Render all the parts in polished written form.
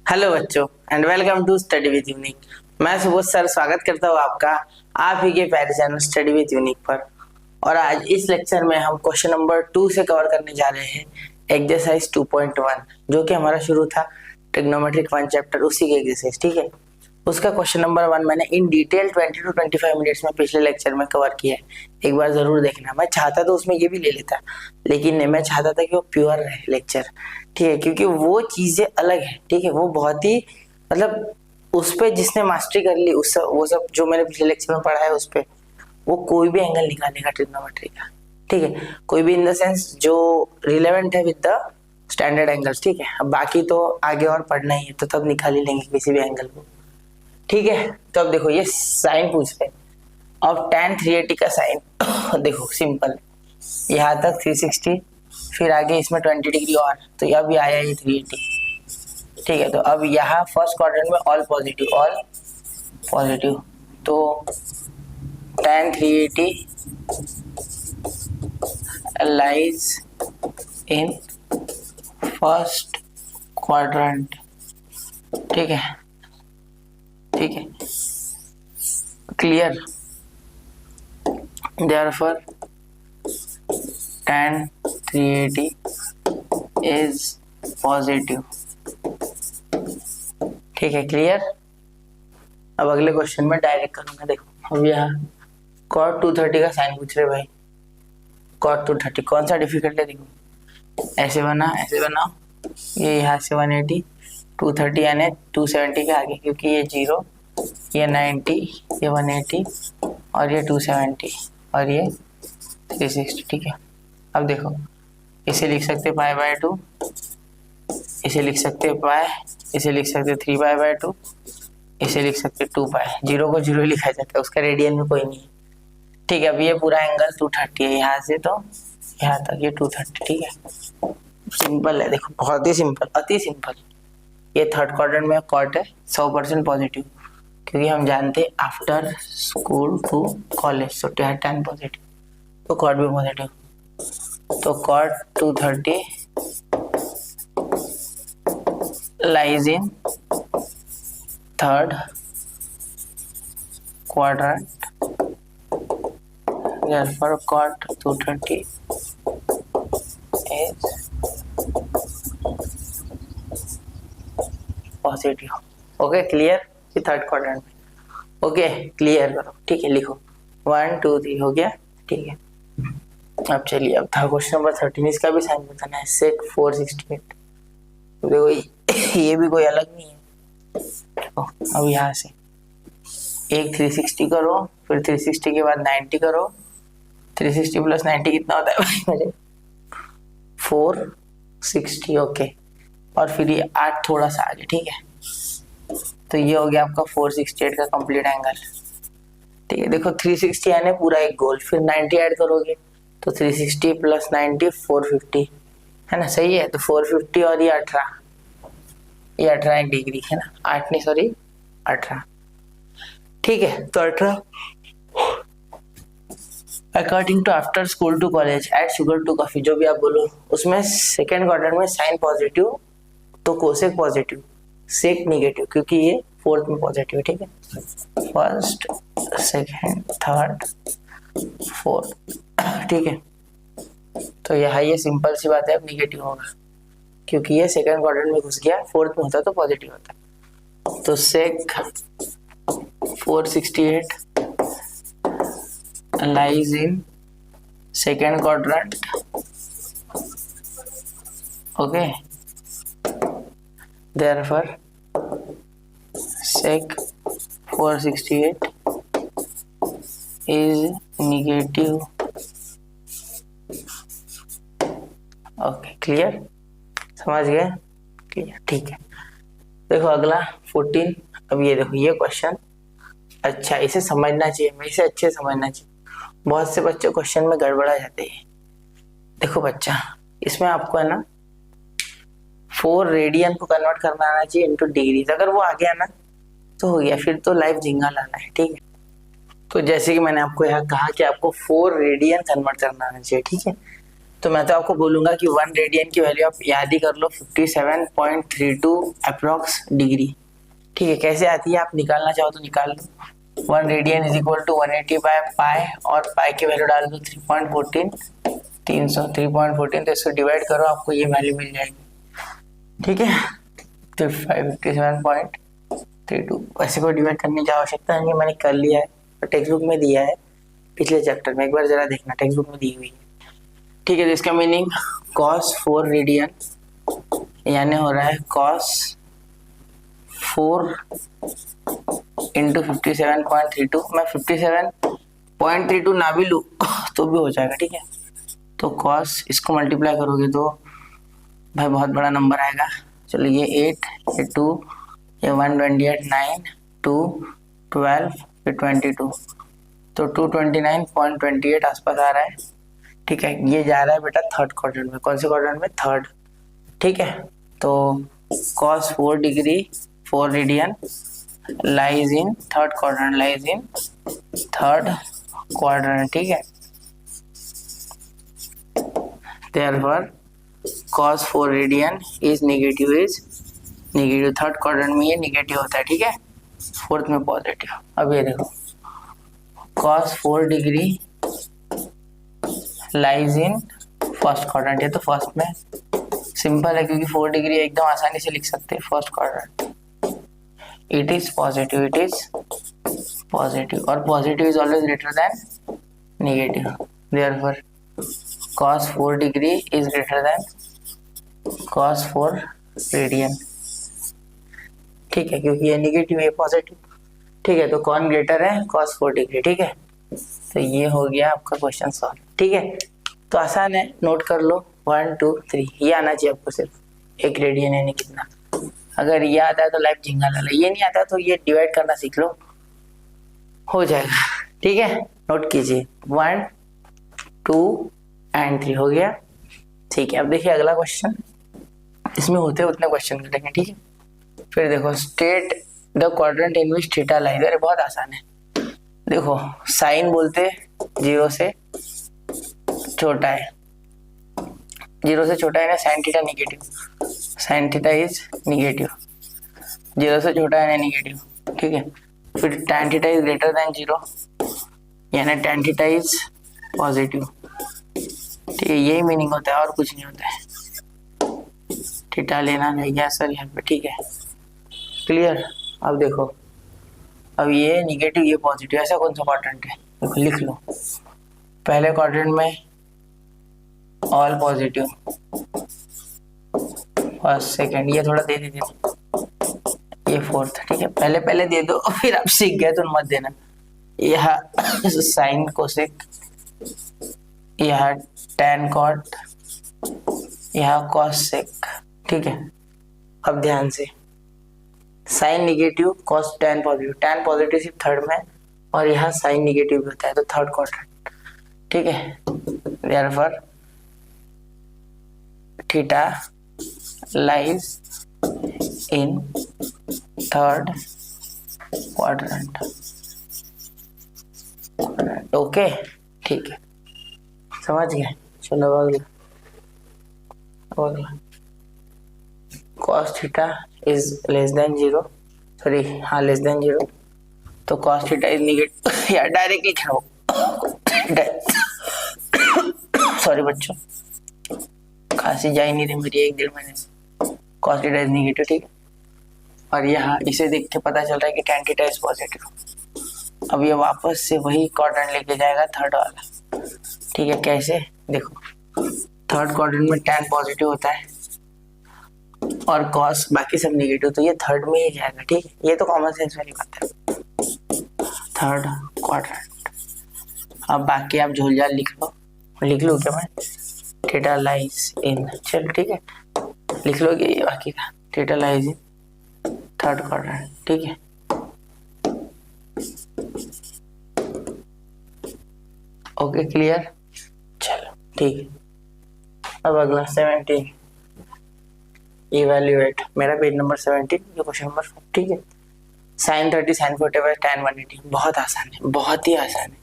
Hello बच्चों and welcome to study with Unique. मैं Subodh sir स्वागत करता हूँ आपका आप ही के प्यारे चैनल स्टडी विद यूनिक पर। और आज इस लेक्चर में हम क्वेश्चन नंबर 2 से कवर करने जा रहे हैं एक्सरसाइज 2.1, जो कि हमारा शुरू था ट्रिग्नोमेट्रिक 1 चैप्टर, उसी के एक्सरसाइज। ठीक है, उसका क्वेश्चन नंबर 1 मैंने इन डिटेल 20 to 25 मिनट्स में पिछले लेक्चर में कवर किया है, एक बार जरूर देखना। मैं चाहता तो उसमें ये भी ले लेता, लेकिन नहीं, मैं चाहता था कि वो प्योर रहे लेक्चर। ठीक है, क्योंकि वो चीजें अलग है। ठीक है, वो बहुत ही मतलब उस पे जिसने मास्टरी कर ली, उस वो सब जो मैंने पिछले लेक्चर में पढ़ा है उस पे वो कोई भी एंगल निकालेगा ट्रिग्नोमेट्री का। ठीक है, कोई भी इन द सेंस जो रिलेवेंट है विद द स्टैंडर्ड एंगल्स। ठीक है, अब बाकी तो आगे और पढ़ना ही है, तो तब निकाल ही लेंगे किसी भी एंगल को। ठीक है, तो अब देखो ये साइन पूछ रहे हैं। अब tan 380 का साइन देखो सिंपल, यहाँ तक 360, फिर आगे इसमें 20 डिग्री और, तो अब ये आया ये 380। ठीक है, तो अब यहाँ फर्स्ट क्वाड्रेंट में ऑल पॉजिटिव, तो tan 380 lies in first quadrant. ठीक है, ठीक है, clear. Therefore tan 380 is positive. ठीक है, क्लियर। अब अगले क्वेश्चन में डायरेक्ट करूंगा। देखो अब यहाँ cot 230 का साइन पूछ रहे भाई। cot 230 कौन सा डिफिकल्ट है, देखो ऐसे बनाओ, ये यहाँ से 180, 230 यानी 270 के आगे, क्योंकि ये 0, ये 90, ये 180 और ये 270 और ये 360। ठीक है, अब देखो इसे लिख सकते π/2, इसे लिख सकते पाई, इसे लिख सकते 3π/2, इसे लिख सकते 2π। 0 को 0 लिखा जाता है, उसका रेडियन में कोई नहीं है। ठीक है, अब ये पूरा एंगल 230 है, यहाँ से तो यहाँ तक ये 230। ठीक है, सिंपल है, देखो बहुत ही सिंपल, अति सिंपल। ये थर्ड क्वाड्रेंट में कॉट है, 100% पॉजिटिव, क्योंकि हम जानते हैं आफ्टर स्कूल टू कॉलेज तो tan पॉजिटिव, तो कॉट भी पॉजिटिव। तो cot 230 lies in third quadrant, therefore cot 230 is positive. Okay, clear. ये थर्ड क्वाड्रेंट में। ओके, क्लियर करो। ठीक है, लिखो 1 2 3 हो गया। ठीक है, अब चलिए, अब था क्वेश्चन नंबर 13, इसका भी साइन बताना है। सेक 468, देखो ये भी कोई अलग नहीं है। अब यहाँ से एक 360 करो, फिर 360 के बाद 90 करो। 360 प्लस 90 कितना होता है भाई मुझे? 460। ओके, और फिर ये 8 थोड़ा सा आगे। ठीक है, तो ये हो गया आपका 468 का कंप्लीट एंगल। ठीक है, देखो 360 यानी पूरा एक गोल, फिर 90 ऐड करोगे तो 360 प्लस 90 450 है ना, सही है। तो 450 और ये 18, ये 18 डिग्री है ना, 8 नहीं सॉरी 18। ठीक है, तो 18 according to after school to college add sugar to coffee, जो भी आप बोलो, उसमें सेकेंड क्वाड्रेंट में साइन पॉजिटिव तो कोसेक पॉजिटिव, सेक निगेटिव, क्योंकि ये फोर्थ में पॉजिटिव। ठीक है, फर्स्ट सेकेंड थर्ड फोर्थ। ठीक है, तो यहाँ ये सिंपल सी बात है, अब निगेटिव होगा, क्योंकि ये सेकंड क्वाड्रेंट में घुस गया, फोर्थ में होता तो पॉजिटिव होता। तो सेक 468 lies in second quadrant. Okay, therefore sec 468 is negative। Okay, clear, समझ गए? क्लियर, ठीक है। देखो अगला 14। अब ये देखो ये क्वेश्चन अच्छा, इसे समझना चाहिए, मैं इसे अच्छे समझना चाहिए। बहुत से बच्चे क्वेश्चन में गड़बड़ा जाते हैं। देखो बच्चा, इसमें आपको है ना 4 रेडियन को कन्वर्ट करना आना चाहिए इनटू डिग्रीज। अगर वो आ गया ना तो हो गया, फिर तो लाइफ झिंगा लाना है। ठीक है, तो जैसे कि मैंने आपको यहाँ कहा कि आपको 4 रेडियन कन्वर्ट करना आना चाहिए। ठीक है, तो मैं तो आपको बोलूंगा कि 1 रेडियन की वैल्यू आप याद ही कर लो, 57.32 अप्रॉक्स डिग्री। ठीक है, कैसे आती है आप निकालना चाहो तो निकाल लो। 1 radian is equal to 180 by pi, और पाई की वैल्यू डाल दो 3.14, 314, तो इसको डिवाइड करो, आपको ये वैल्यू मिल जाएगी। ठीक है, तो 57.32। वैसे कोई डिवाइड करने की आवश्यकता नहीं है, मैंने कर लिया है, टेक्स्ट बुक में दिया है पिछले चैप्टर में, एक बार जरा देखना, टेक्स्ट बुक में दी हुई है। ठीक है, तो इसका मीनिंग cos 4 रेडियन यानी हो रहा है cos 4 इंटू 57.32। मैं 57.32 ना भी लूँ तो भी हो जाएगा। ठीक है, तो cos इसको मल्टीप्लाई करोगे तो भाई बहुत बड़ा नंबर आएगा। चलो ये 8, ये 2, ये 128, 9, 2, 12, फिर 22, तो 229.28 आसपास आ रहा है। ठीक है, ये जा रहा है बेटा थर्ड क्वाड्रेंट में। कौन से क्वाड्रेंट में? थर्ड। ठीक है, तो cos 4 degree 4 radian lies in third quadrant, lies in third quadrant. ठीक है, therefore cos 4 radian is negative, third quadrant में ये नेगेटिव होता है। ठीक है, फोर्थ में पॉजिटिव। अब ये देखो cos 4 degree lies in first quadrant, ये तो फर्स्ट में सिंपल है क्योंकि 4 डिग्री एकदम आसानी से लिख सकते हैं first quadrant. It is positive, it is positive, और positive is always greater than negative, therefore cos 4 degree is greater than cos 4 radian. ठीक है, क्योंकि ये नेगेटिव है पॉजिटिव। ठीक है, तो कौन ग्रेटर है? cos 4 degree. ठीक है, तो ये हो गया आपका क्वेश्चन सॉल्व। ठीक है, तो आसान है, नोट कर लो 1 2 3, ये आना चाहिए आपको सिर्फ। 1 रेडियन यानी कितना? अगर ये आता है तो लाइफ झिंगा ला लो, ये नहीं आता तो ये डिवाइड करना सीख लो, हो जाएगा। ठीक है, नोट कीजिए 1 2 एंड 3 हो गया। ठीक है, अब देखिए अगला क्वेश्चन, इसमें होते उतने क्वेश्चन करेंगे। ठीक है, फिर देखो state the quadrant in which theta lies. अरे बहुत आसान है, देखो साइन बोलते 0 से छोटा है, 0 से छोटा है ना sine theta negative, sign theta is negative, 0 से छोटा है ना नेगेटिव। ठीक है, फिर tan theta is greater then 0 यानी tan थीटा इज पॉजिटिव। ठीक है, यही मीनिंग होता है और कुछ नहीं होता है, थीटा लेना नहीं है सर यहाँ पे। ठीक है, क्लियर। अब देखो, अब ये नेगेटिव ये पॉजिटिव, ऐसा कौन सा क्वाड्रेंट है? देखो लिख लो, पहले क्वाड्रेंट में ऑल पॉजिटिव, फर्स्ट सेकंड, ये थोड़ा दे दीजिए, ये फोर्थ। ठीक है, पहले पहले दे दो, फिर आप सीख गए तो मत देना। यह साइन कोसेक, यह टैन कॉट, यह कॉस सेक। ठीक है, अब ध्यान से, sine negative cos tan positive, tan positive सिर्फ थर्ड में, और यहाँ साइन नेगेटिव होता है तो थर्ड क्वाड्रेंट। ठीक है, therefore theta lies in third quadrant. Okay, ठीक है, समझ गए। चलो अगला, cos theta is less than 0, sorry हाँ लेस देन 0, तो cos थीटा इज नेगेटिव। यार डायरेक्टली लिखो, सॉरी बच्चों, खांसी जा ही नहीं रही मेरी एक डेढ़ महीने से। cos theta is negative. ठीक है, और यहाँ इसे देख के पता चल रहा है कि tan थीटा इज पॉजिटिव। अब ये वापस से वही क्वाड्रेंट लेके जाएगा थर्ड वाला। ठीक है, कैसे? देखो थर्ड क्वाड्रेंट में tan पॉजिटिव होता है और cos बाकी सब नेगेटिव, तो ये थर्ड में ही जाएगा। ठीक है, ये तो कॉमन सेंस वाली बात है, थर्ड क्वाड्रेंट। अब बाकी आप झोलझाल लिख लो, लिख लो क्या मैं? थीटा लाइज इन, चलो ठीक है लिख लोगे ये बाकी का, theta lies in third quadrant. ठीक है, ओके क्लियर। चलो ठीक है, अब अगला 17, इवेल्युएट, मेरा पेज नंबर 17, ये क्वेश्चन नंबर 4। ठीक है, sin 30 sin 45 tan 180, बहुत आसान है, बहुत ही आसान है।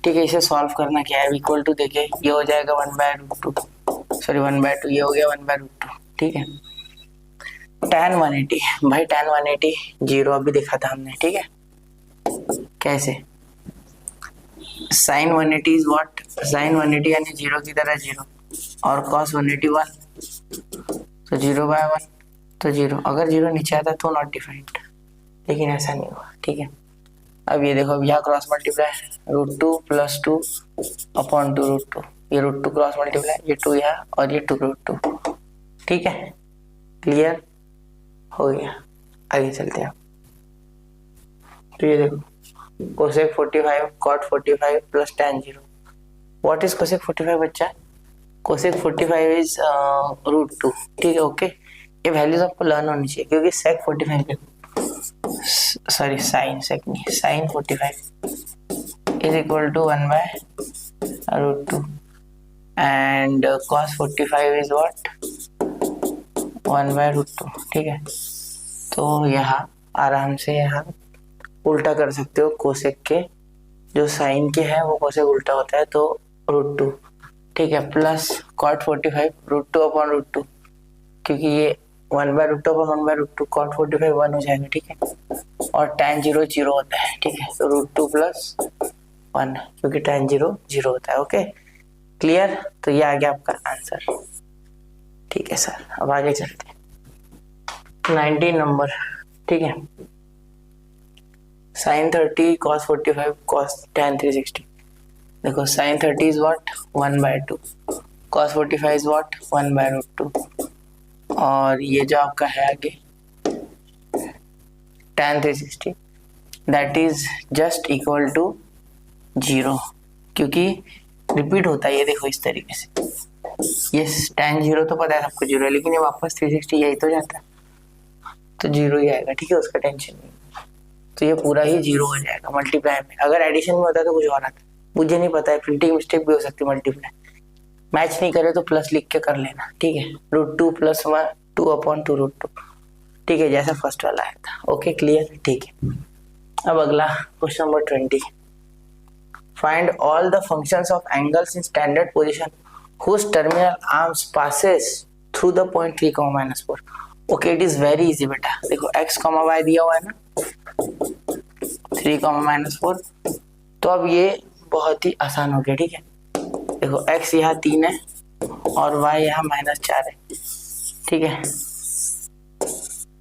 ठीक है, इसे सॉल्व करना क्या है, इक्वल टू देके ये हो जाएगा 1/√2, सॉरी 1/2, ये हो गया 1/√2। ठीक है, tan 180, भाई tan 180 जीरो अभी देखा था हमने। ठीक है, कैसे sin 180 इज व्हाट, sin 180 यानी जीरो की तरह जीरो, और cos 180 1, तो 0/1, तो जीरो। अगर जीरो नीचे आता तो नॉट डिफाइंड, लेकिन ऐसा नहीं हुआ। ठीक है, अब ये देखो, अब यहाँ क्रॉस मल्टीप्लाई, √2 + 2 अपॉन 2√2, ये √2 क्रॉस मल्टीप्लाई, ये 2 यहाँ और ये 2√2। ठीक है, क्लियर हो गया। आगे चलते हैं। तो ये देखो, cosec 45 cot 45 plus tan 0। What is cosec 45 बच्चा? Cosec 45 is √2। ठीक है, ओके, ये वैल्यूज आपको लर्न होनी चाहिए, क्योंकि सेक 45 के, सॉरी साइन सेक नहीं, sine 45 is equal to 1/√2 and cos 45 is what, 1/√2। ठीक है, तो यहाँ आराम से यहाँ उल्टा कर सकते हो, कोसेक के जो साइन के हैं वो कोसेक उल्टा होता है, तो √2। ठीक है, प्लस cot 45 √2 अपॉन √2, क्योंकि ये 1/√2 अपॉन 1/√2, cot 45 1 हो जाएगा। ठीक है, और tan 0 0 होता है। ठीक है, तो √2 + 1, क्योंकि tan 0 0 होता है। Okay, clear? तो ये आ गया आपका आंसर। ठीक है सर, अब आगे चलते हैं। 19 नंबर। ठीक है, sin 30 cos 45 cos tan 360। देखो sin 30 is what, 1/2, cos 45 is what, 1/√2, और ये जो आपका है आगे tan 360 that is just equal to 0, क्योंकि रिपीट होता है। ये देखो इस तरीके से, ये tan 0 तो पता है सबको 0 है, लेकिन ये वापस 360 यही तो जाता है, तो 0 ही आएगा। ठीक है, उसका टेंशन नहीं, तो ये पूरा ही 0 हो जाएगा मल्टीप्लाई में। अगर एडिशन में होता तो कुछ और आता, मुझे नहीं पता है, प्रिंटिंग मिस्टेक भी हो सकती है। मल्टीप्लाई मैच नहीं करे तो प्लस लिख के कर लेना। ठीक है, √2 + 1 2 अपॉन 2√2। ठीक है, जैसा फर्स्ट वाला आया था। Okay, clear? ठीक है, अब अगला question number 20। Find all the functions of angles in standard position whose terminal arms passes through the point 3, -4। Okay, it is very easy बेटा। देखो x, y दिया हुआ है ना, 3, -4, तो अब ये बहुत ही आसान हो गया। ठीक है, देखो x यहाँ 3 है और y यहाँ -4 है। ठीक है,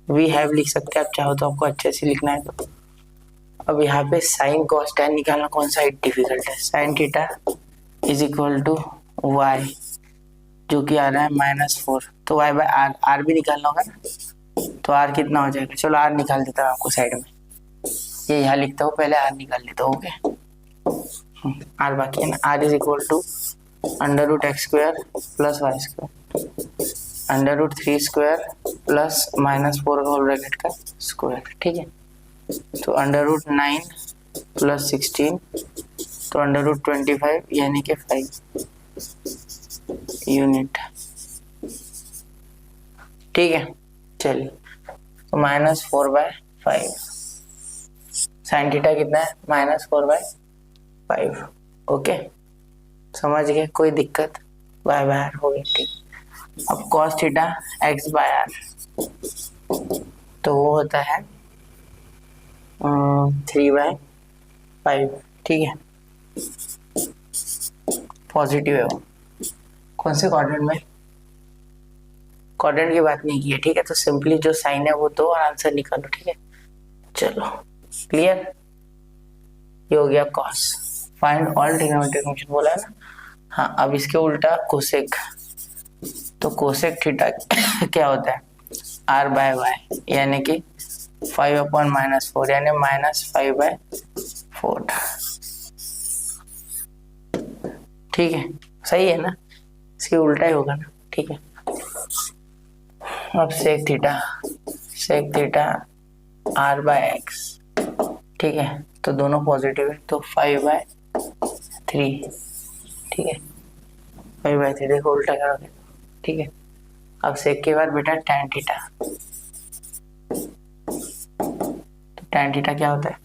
वी हैव लिख सकते हैं आप चाहो तो, आपको अच्छे से लिखना है तो। अब यहाँ पे साइन cos tan निकालना कौन सा डिफिकल्ट है। sin theta is equal to y, जो कि आ रहा है -4, तो y/r, r भी निकालना होगा ना, तो r कितना हो जाएगा। चलो r निकाल देता हूँ आपको साइड में, ये यहाँ लिखता हूँ, पहले r निकाल लेता हूँ। ओके, r बाकी है ना, r is equal to √x² + y² √3² plus -4 whole bracket का स्क्वायर। ठीक है, तो √9 + 16, तो √25 यानी कि 5 यूनिट। ठीक है, चलिए, तो -4/5, साइन थीटा कितना है, -4/5। ओके, समझ गए? कोई दिक्कत? y/r हो गई। ठीक, अब cos थीटा x/r, तो वो होता है 3/5। ठीक है, पॉजिटिव है वो। कौन से क्वाड्रेंट में? क्वाड्रेंट की बात नहीं की है। ठीक है, तो सिंपली जो साइन है वो दो और आंसर निकालो। ठीक है, चलो, क्लियर? ये हो गया cos। Find all trigonometric function बोला है ना। हाँ, अब इसके उल्टा कोसेक, तो कोसेक थीटा क्या होता है, r/y, यानी कि 5/-4, यानी -5/4। ठीक है, सही है ना, इसके उल्टा ही होगा ना। ठीक है, अब सेक थीटा r/x। ठीक है, तो दोनों पॉजिटिव है, तो 5/3। ठीक है, 5/3, देखो उल्टा करोगे। ठीक है, अब सेक के बाद बेटा tan थीटा, तो tan थीटा क्या होता है,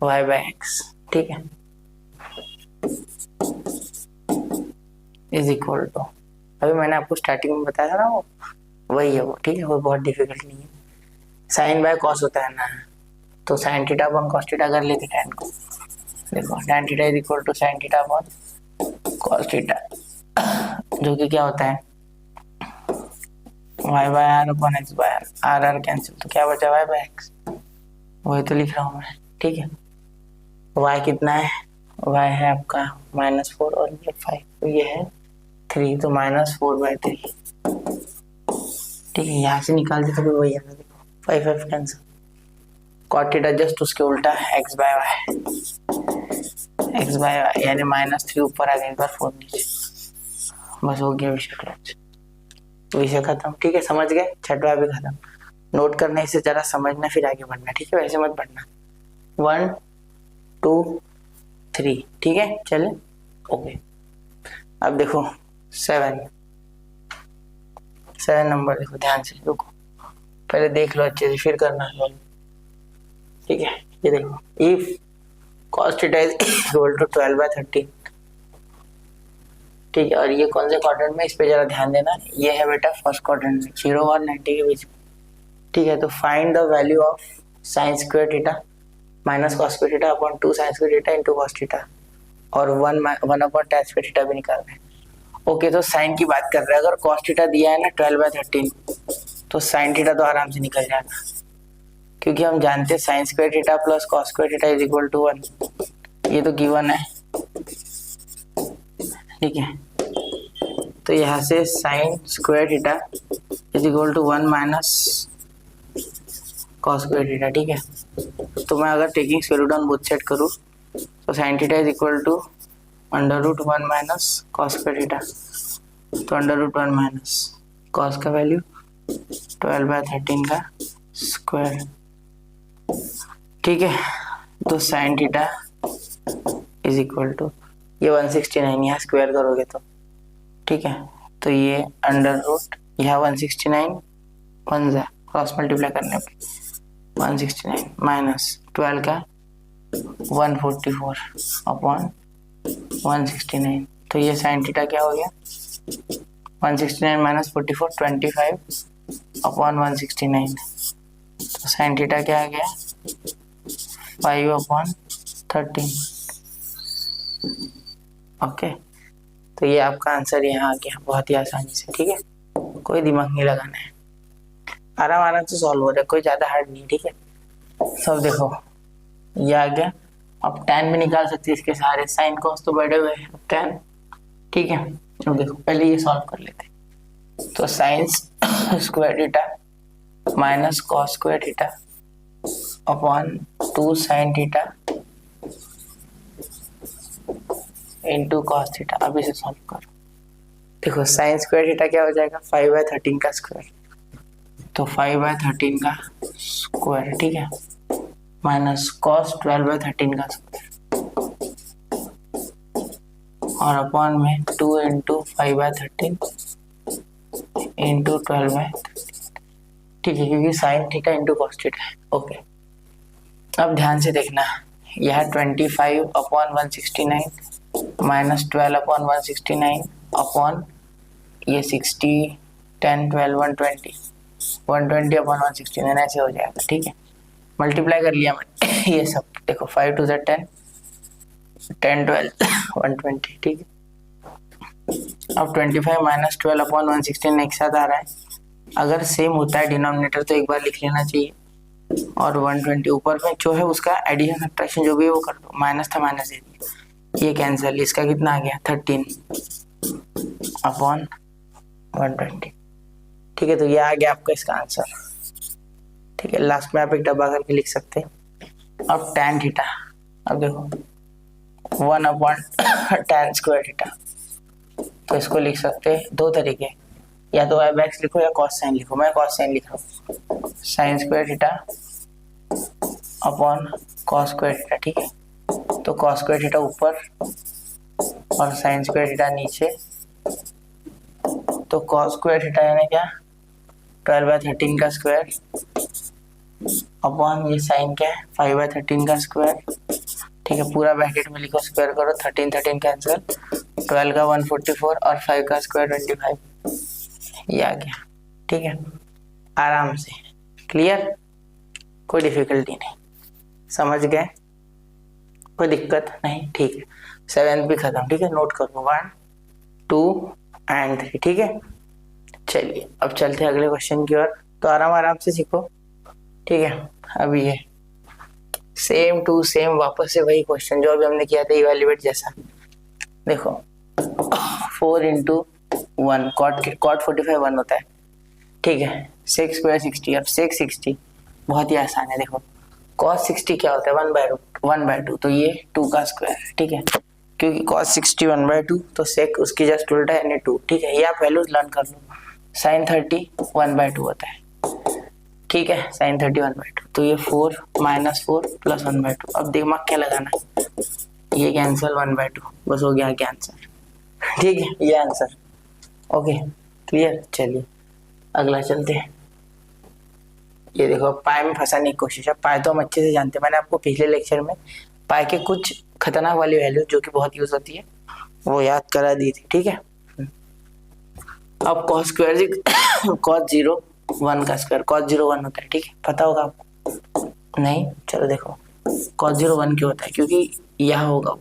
y/x। ठीक है, इज इक्वल टू, अभी मैंने आपको स्टार्टिंग में बताया था ना, वो वही है वो, ठीक है, वो बहुत डिफिकल्ट नहीं है। साइन बाय कॉस होता है ना, तो sine theta upon cos theta कर लेते टैन को। देखो tan theta is equal to sine theta upon cos theta, जो कि क्या होता है y by r upon x by r, r r cancel, तो क्या बचा y बाय एक्स, वही तो लिख रहा हूँ मैं, ठीक है। y कितना है, y है आपका -4 और ये 5, तो ये है 3, तो -4/3, ठीक है। यहाँ से निकालते तो भी वही है ना, देखो 5 कैंसिल, कॉट थीटा जस्ट उसके उल्टा x बाय वाई, यानी -3 ऊपर आ गया, एक बार 4 नीचे, बस हो गया विषय क्लोज, विषय खत्म, ठीक है। समझ गए, छठवा भी खत्म। नोट करने से जरा समझना फिर आगे बढ़ना, ठीक है, वैसे मत बढ़ना। 1 2 3, ठीक है, चले ओके। अब देखो 7 नंबर देखो ध्यान से, रुको पहले देख लो अच्छे से फिर करना, ठीक है। ये देखो, if cos theta is equal to 12/13, ठीक है, और ये कौन से क्वाड्रेंट में, इस पे जरा ध्यान देना, ये है बेटा फर्स्ट क्वाड्रेंट में, 0 और 90 के बीच में, ठीक है। तो find the value of sine square theta minus cos square theta upon 2 sign square theta into cos theta, और 1 अपॉन tan स्क्वायर थीटा भी निकालना है। ओके, तो साइन की बात कर रहे हैं, अगर कॉस थीटा दिया है ना 12/13, तो साइन थीटा तो आराम से निकल जाएगा, क्योंकि हम जानते हैं sine square theta plus cos square theta is equal to 1, ये तो गिवन है, ठीक है। तो यहाँ से sine square theta is equal to 1 minus cos square theta, ठीक है। तो मैं अगर taking square root on both side करूँ, तो sine theta is equal to √1 minus cos square theta, तो √1 माइनस कॉस का वैल्यू 12/13 का स्क्वायर, ठीक है। तो sine theta is equal to, ये 169 यहाँ स्क्वायर करोगे तो, ठीक है, तो ये √ यहाँ 169 1 जा क्रॉस मल्टीप्लाई करने पे 169 माइनस 12 का 144 अपॉन 169, तो ये साइन थीटा क्या हो गया, 169 माइनस 44 25 अपॉन 169, तो साइन थीटा क्या आ गया 5/13, ओके। तो ये आपका आंसर यहाँ आ गया बहुत ही आसानी से, ठीक है, कोई दिमाग नहीं लगाना है, आराम से सॉल्व हो रहा है, कोई ज्यादा हार्ड नहीं, ठीक है। सब देखो ये आ गया, अब tan भी निकाल सकते हैं इसके सहारे, साइन कॉस तो बढ़े हुए हैं, tan, ठीक है। चलो देखो पहले ये सॉल्व कर लेते हैं, तो sign square theta minus cos square theta upon 2 sine theta into cos theta, अब इसे सॉल्व करो। देखो साइन स्क्वायर थीटा क्या हो जाएगा 5/13 का स्क्वायर, तो 5/13 का स्क्वायर, ठीक है, माइनस कॉस 12/13 का स्क्वायर, और अपॉन में 2 इंटू 5/13 इंटू 12/13, ठीक है, क्योंकि sine theta into cos theta है, ओके। अब ध्यान से देखना, यह 25/169 माइनस 12/169 अपॉन ये 60 10 12 120 अपॉन 169 ऐसे हो जाएगा, ठीक है। मल्टीप्लाई कर लिया मैंने ये सब, देखो 5 2 10 10 12 120, ठीक है। अब 25 माइनस 12 अपॉन 169 एक साथ आ रहा है, अगर सेम होता है डिनोमिनेटर तो एक बार लिख लेना चाहिए, और 120 ऊपर में जो है उसका एडिशन सब्ट्रैक्शन जो भी है वो कर दो, माइनस था माइनस दे दिया, ये कैंसिल, इसका कितना आ गया 13 अपॉन 120, ठीक है। तो ये आ गया आपका इसका आंसर, ठीक है। लास्ट में आप एक डब्बा करके लिख सकते हैं। अब tan थीटा, अब देखो 1 अपॉन tan स्क्वायर थीटा, तो इसको लिख सकते हैं दो तरीके, या तो y x लिखो या cos साइन लिखो, मैं cos साइन लिख रहा हूँ, sign square theta upon cos square theta, ठीक है। तो cos स्क्वायर थीटा ऊपर और साइन स्क्वायर थीटा नीचे, तो cos स्क्वायर थीटा यानी क्या 12/13 का स्क्वायर अपॉन ये साइन क्या है 5/13 का स्क्वायर, ठीक है। पूरा ब्रैकेट में लिखो, स्क्वायर करो, 13 13 कैंसिल, 12 का 144 और 5 का स्क्वायर 25, ये आ गया। ठीक है, आराम से, क्लियर, कोई डिफिकल्टी नहीं, समझ गए, कोई दिक्कत नहीं। ठीक है, 7th भी खत्म। ठीक है, नोट करो 1 2 एंड 3। ठीक है, चलिए अब चलते हैं अगले क्वेश्चन की ओर। तो आराम आराम से सीखो। ठीक है, अभी ये सेम टू सेम वापस से वही क्वेश्चन जो अभी हमने किया था इवेल्युएट जैसा। देखो 4 इंटू 1 कॉट 45 1 होता है। ठीक है, 6 स्क्वायर 60। अब 6 60 बहुत ही आसान है। देखो cos 60 क्या होता है, 1/2, तो ये 2 का स्क्वायर है। ठीक है, क्योंकि cos 60 1/2 तो sec उसकी जस्ट उल्टा है यानी 2। ठीक है, ये आप वैल्यूज लर्न कर लो। sin 30 1/2 होता है। ठीक है, sin 30 1/2 तो ये 4 -4 + 1/2। अब दिमाग क्या लगाना है, ये कैंसिल 1/2, बस हो गया आंसर। ठीक है, ये आंसर। ओके क्लियर, चलिए अगला चलते हैं। ये देखो पाई में फंसाने की कोशिश है। पाई तो हम अच्छे से जानते हैं, मैंने आपको पिछले लेक्चर में पाई के कुछ खतरनाक वाली वैल्यू जो कि बहुत यूज होती है वो याद करा दी थी। ठीक है, अब cos स्क्वायर cos 0 1 का स्क्वायर, cos 0 1 होता है। ठीक है, पता होगा आपको, नहीं चलो देखो cos 0 1 क्यों होता है, क्योंकि यह होगा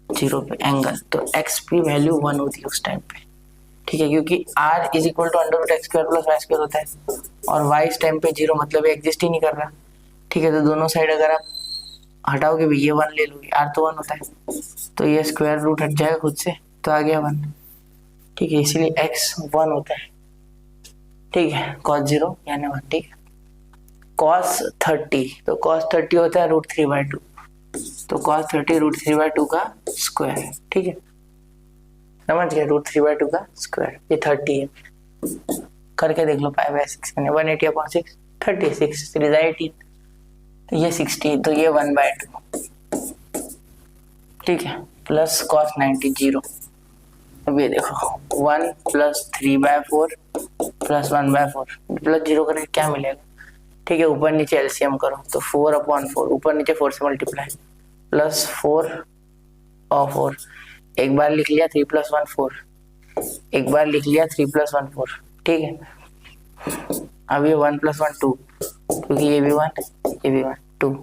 0 पे एंगल, तो x की वैल्यू 1 होती है उस टाइम पे। ठीक है, क्योंकि r = √x² + y² होता है और y इस टाइम पे 0 मतलब एग्जिस्ट ही नहीं कर रहा। ठीक है, तो दोनों साइड अगर आप हटाओगे भी, ये 1 ले लोगे, r तो 1 होता है, तो ये स्क्वायर रूट हट जाएगा खुद से, तो आ गया 1। ठीक है, इसीलिए x 1 होता है। ठीक है, cos 0 यानी 1। ठीक है, cos 30, तो cos 30 होता है √3/2, तो cos 30 √3/2 का स्क्वायर है। ठीक है, समझ गए, √3/2 का स्क्वायर, ये 30 है। करके देख लो, π/6 यानी 180/6 36 3 18, तो ये 60, तो ये 1/2। ठीक है, प्लस cos 90 0। अब ये देखो 1 + 3/4 + 1/4 प्लस 0 करके क्या मिलेगा। ठीक है, ऊपर नीचे एलसीएम करो तो 4/4, ऊपर नीचे 4 से मल्टीप्लाई, प्लस 4 और 4, एक बार लिख लिया 3 + 1 4, एक बार लिख लिया 3 + 1 4। ठीक है, अब ये 1 + 1 2, क्योंकि ये भी 1 ये भी 1 2।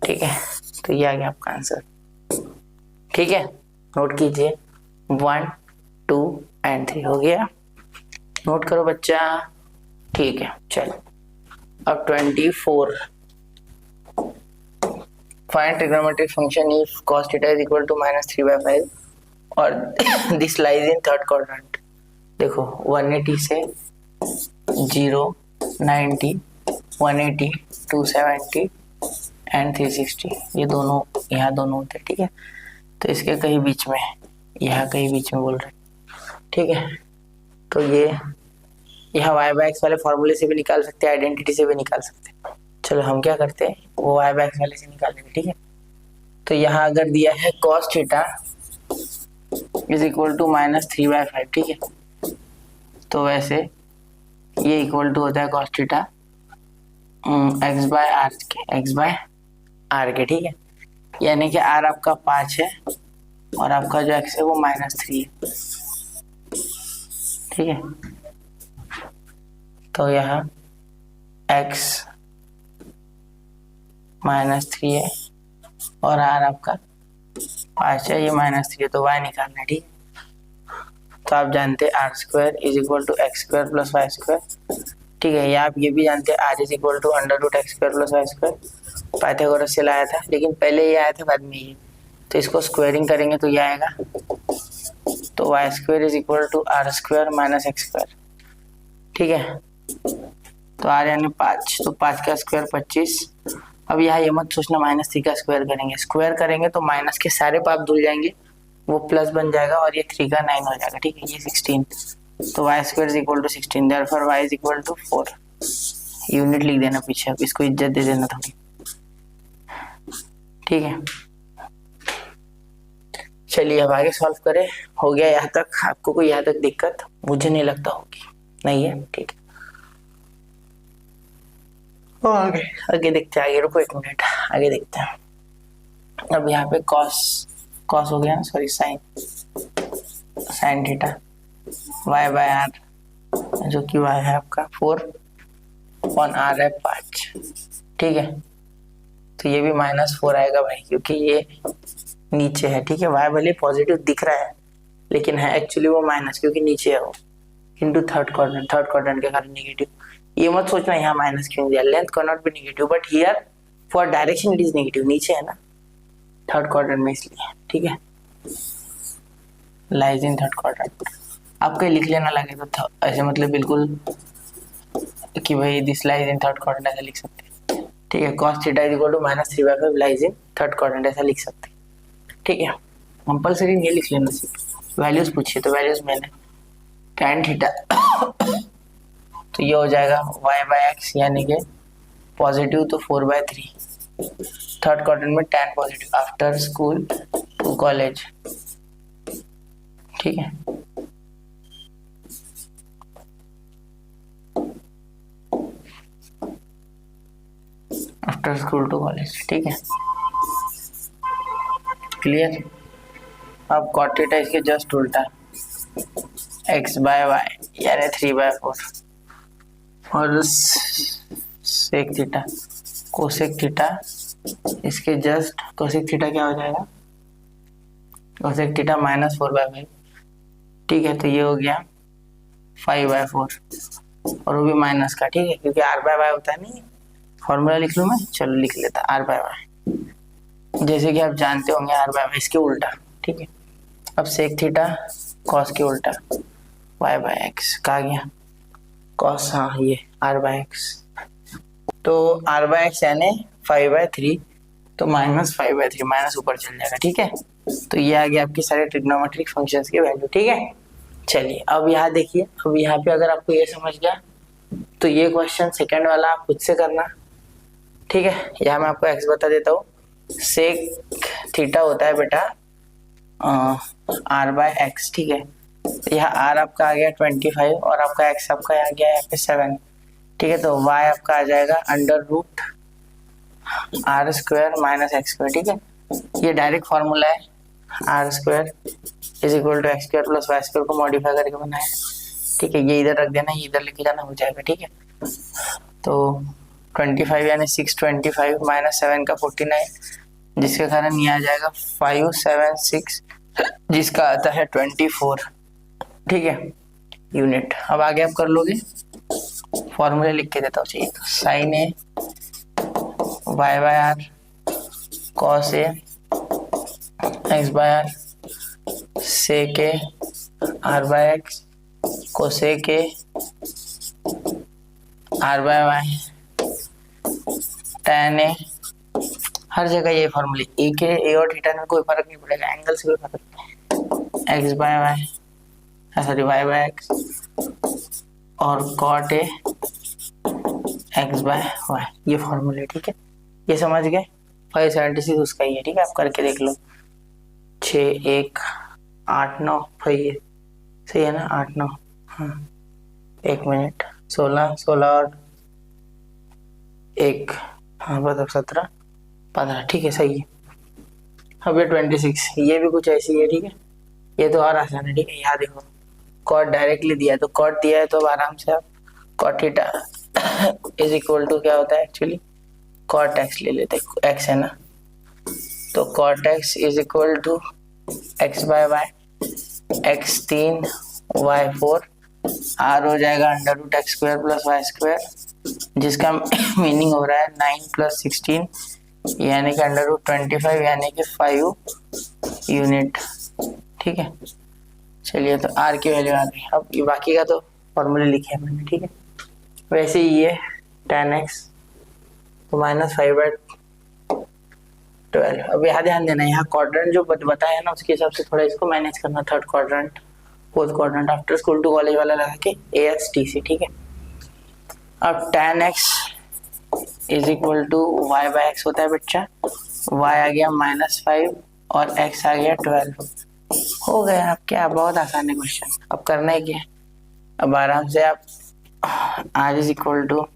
ठीक है, तो ये आ गया आपका आंसर। ठीक है, नोट कीजिए 1 2 एंड 3 हो गया, नोट करो बच्चा। ठीक है, चलो अब 24, find trigonometric function if cos θ = -3/5 और this lies in third quadrant. देखो 180 से 0 90 180 270 एंड 360, ये दोनों यहाँ दोनों होते हैं। ठीक है, तो इसके कहीं बीच में, यहाँ कहीं बीच में बोल रहे। ठीक है, तो ये यहाँ y/x वाले फॉर्मूले से भी निकाल सकते हैं, आइडेंटिटी से भी निकाल सकते हैं। चलो हम क्या करते हैं, वो y/x वाले से निकाल लेंगे। ठीक है, तो यहाँ अगर दिया है cos θ = -3/5। ठीक है, तो वैसे ये इक्वल टू होता है cos θ x/r के। ठीक है, यानी कि r आपका 5 है और आपका जो x है वो -3 है। ठीक है, तो यहाँ x -3 है और r आपका 5 है, ये -3 है, तो y निकालना है। ठीक है, तो आप जानते हैं r² = x² + y²। ठीक है, या आप ये भी जानते हैं r = √x² + y², पाइथागोरस से लाया था, लेकिन पहले ये आया था बाद में ये, तो इसको स्क्वायरिंग करेंगे तो ये आएगा, तो y² = r² - x²। ठीक है, तो r यानी 5, तो 5 का स्क्वायर 25। अब यहाँ ये मत सोचना -3 का स्क्वायर करेंगे, स्क्वायर करेंगे तो माइनस के सारे पाप धुल जाएंगे, वो प्लस बन जाएगा और ये 3 का 9 हो जाएगा। ठीक है, ये 16, तो y² = 16, देयरफॉर y = 4। यूनिट लिख देना पीछे, अब इसको इज्जत दे देना थोड़ी। ठीक है, चलिए अब आगे सॉल्व करें। हो गया यहाँ तक, आपको कोई यहाँ तक दिक्कत मुझे नहीं लगता होगी, नहीं है। ठीक है, आगे देखते हैं, आगे रुको 1 मिनट, आगे देखते हैं। अब यहाँ पे cos हो गया ना, sorry sine, sine theta y by r, जो कि वाई है आपका 4 अपॉन आर है 5। ठीक है, तो ये भी -4 आएगा भाई, क्योंकि ये नीचे है। ठीक है, वाई भले पॉजिटिव दिख रहा है लेकिन है एक्चुअली वो माइनस, क्योंकि नीचे है वो, इनटू थर्ड क्वाड्रेंट के कारण नेगेटिव। ये मत सोचना यहाँ माइनस क्यों दिया, length can not be negative, but here for direction it is negative, नीचे है ना थर्ड क्वाड्रेंट में, इसलिए। ठीक है, लाइज इन थर्ड क्वाड्रेंट। आपको लिख लेना लगे तो ऐसे मतलब बिल्कुल कि भाई this lies in third quadrant ऐसा लिख सकते हैं। ठीक है, cos theta is equal to -3/5 lies in third quadrant ऐसा लिख सकते हैं। ठीक है, कंपल्सरी ये लिख लेना सीख। वैल्यूज पूछिए तो वैल्यूज मैंने tan थीटा तो ये हो जाएगा y/x, यानी कि पॉजिटिव तो 4/3, थर्ड क्वाड्रेंट में tan positive, after school to college. ठीक है, आफ्टर स्कूल टू कॉलेज। ठीक है, क्लियर। अब cot थीटा इसके जस्ट उल्टा, x/y यानी 3/4, और सेक थीटा कोसेक थीटा इसके जस्ट, कोसेक थीटा क्या हो जाएगा, कोसेक थीटा -4/5। ठीक है, तो ये हो गया 5/4, और वो भी माइनस का। ठीक है, क्योंकि r/y होता है, नहीं फॉर्मूला लिख लूँ मैं, चलो लिख लेता r/y, जैसे कि आप जानते होंगे r/y इसके उल्टा। ठीक है, अब सेक थीटा कॉस के उल्टा y/x कहा गया, कॉस, हाँ ये r/x, तो r/x यानी 5/3, तो -5/3, माइनस ऊपर चल जाएगा। ठीक है, तो ये आ गया आपके सारे ट्रिग्नोमेट्रिक फंक्शंस के वैल्यू। ठीक है, चलिए अब यहाँ देखिए, अब यहाँ पे अगर आपको ये समझ गया तो ये क्वेश्चन सेकंड वाला आप खुद से करना। ठीक है, यहाँ मैं आपको x बता देता हूँ। सेक थीटा होता है बेटा r/x। ठीक है, तो यहाँ r आपका आ गया 25 और आपका x आपका आ गया यहाँ पे 7। ठीक है, तो y आपका आ जाएगा √r² -x²। ठीक है, ये डायरेक्ट फॉर्मूला है, r² is equal to x² + y² को मॉडिफाई करके बनाया। ठीक है, ये इधर रख देना, ये इधर लेके जाना, हो जाएगा। ठीक है, तो 25 यानी 625 -7 का 49, जिसके कारण ये आ जाएगा 576, जिसका आता है 24। ठीक है, यूनिट। अब आगे आप कर लोगे, फॉर्मूले लिख के देता हूँ, चाहिए तो साइन ए y/r cos ए x/r sec ए r/x cosec ए r/y tan ए। हर जगह ये फॉर्मूले, ए और थीटा में कोई फर्क नहीं पड़ेगा, एंगल से कोई फर्क नहीं, x/y सॉरी y/x और cot ए x/y, ये फॉर्मूले। ठीक है, ये समझ गए। 576 उसका ही है। ठीक है, आप करके देख लो, 6 1 8 9 सही है ना, 8 9, हाँ 1 मिनट, 16 और 1, हाँ मतलब 17 15। ठीक है, सही है। अब ये 26, ये भी कुछ ऐसी है। ठीक है, ये तो और आसान है। ठीक है, यहाँ देखो, कॉट डायरेक्टली दिया है, तो कॉट दिया है तो अब आराम से आप cot theta is equal to क्या होता है एक्चुअली, कॉट एक्स ले लेते हैं, एक्स है ना, तो cot x is equal to x/y, x 3 y 4, r हो जाएगा √x² + y², जिसका मीनिंग हो रहा है 9 + 16 यानी कि √25 यानी कि 5 यूनिट। ठीक है, चलिए तो r की वैल्यू आ गई। अब ये बाकी का तो फॉर्मूले लिखे हैं मैंने। ठीक है, वैसे ही ये tan x तो -5/12। अब यहाँ ध्यान देना, यहाँ क्वाड्रेंट जो बताया ना उसके हिसाब से थोड़ा इसको मैनेज करना, third quadrant fourth quadrant, after school to college वाला लगा के ASTC। ठीक है, अब tan x is equal to y/x होता है बच्चा, y आ गया -5 और x आ गया 12। हो गया। अब क्या, बहुत आसान है क्वेश्चन। अब करना है क्या, अब आराम से आप r इज इक्वल टू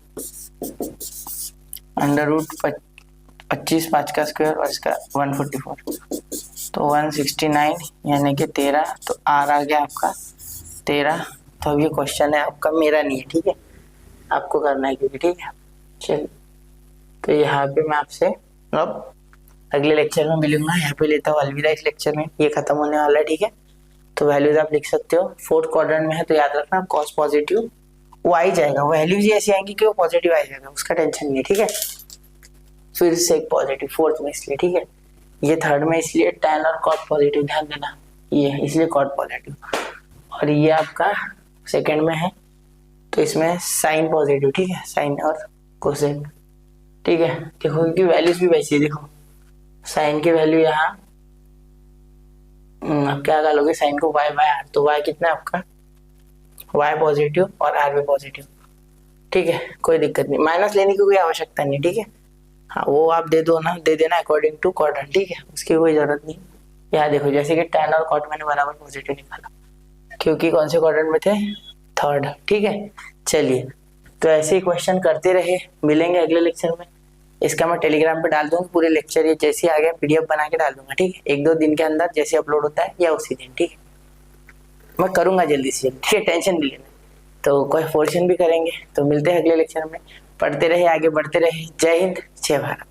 √25 5 का स्क्वायर और इसका 144 तो 169 यानी कि 13, तो आर आ गया आपका 13। तो अब ये क्वेश्चन है आपका, मेरा नहीं है, ठीक है, आपको करना है क्योंकि, ठीक है। चलिए, तो यहाँ पे मैं आपसे अब अगले लेक्चर में मिलूंगा, यहाँ पे लेता हूँ अलविदा। इस लेक्चर में ये खत्म होने वाला है, ठीक है। तो वैल्यूज आप लिख सकते हो, फोर्थ क्वाड्रेंट में है तो याद रखना कॉस पॉजिटिव वो आ ही जाएगा, वैल्यूज ऐसी आएंगी कि वो पॉजिटिव आ जाएगा, उसका टेंशन नहीं है, ठीक है। फिर से एक पॉजिटिव फोर्थ में इसलिए, ठीक है। ये थर्ड में इसलिए tan और cot पॉजिटिव, ध्यान देना, ये इसलिए cot पॉजिटिव। और ये आपका सेकंड में है तो इसमें साइन पॉजिटिव, ठीक है, साइन और कोसेक, ठीक है। देखो क्योंकि वैल्यूज भी वैसी है, देखो साइन की वैल्यू यहाँ आप क्या डालोगे, साइन को y बाय आर, तो y कितना है आपका, y पॉजिटिव और r भी पॉजिटिव, ठीक है, कोई दिक्कत नहीं, माइनस लेने की कोई आवश्यकता नहीं, ठीक है। हाँ वो आप दे दो ना, दे देना अकॉर्डिंग टू क्वाड्रेंट, ठीक है, उसकी कोई जरूरत नहीं। यहाँ देखो जैसे कि tan और cot मैंने बराबर पॉजिटिव निकाला क्योंकि कौन से क्वाड्रेंट में थे, थर्ड, ठीक है। चलिए, तो ऐसे ही क्वेश्चन करते रहे, मिलेंगे अगले लेक्चर में। इसका मैं टेलीग्राम पे डाल दूंगा पूरे लेक्चर, ये जैसे आ गया पीडीएफ बना के डाल दूंगा, ठीक है, 1-2 दिन के अंदर जैसे अपलोड होता है या उसी दिन, ठीक है, मैं करूंगा जल्दी से, ठीक है, टेंशन नहीं लेना। तो कोई पोर्शन भी करेंगे, तो मिलते हैं अगले लेक्चर में, पढ़ते रहे, आगे बढ़ते रहे। जय हिंद, जय भारत।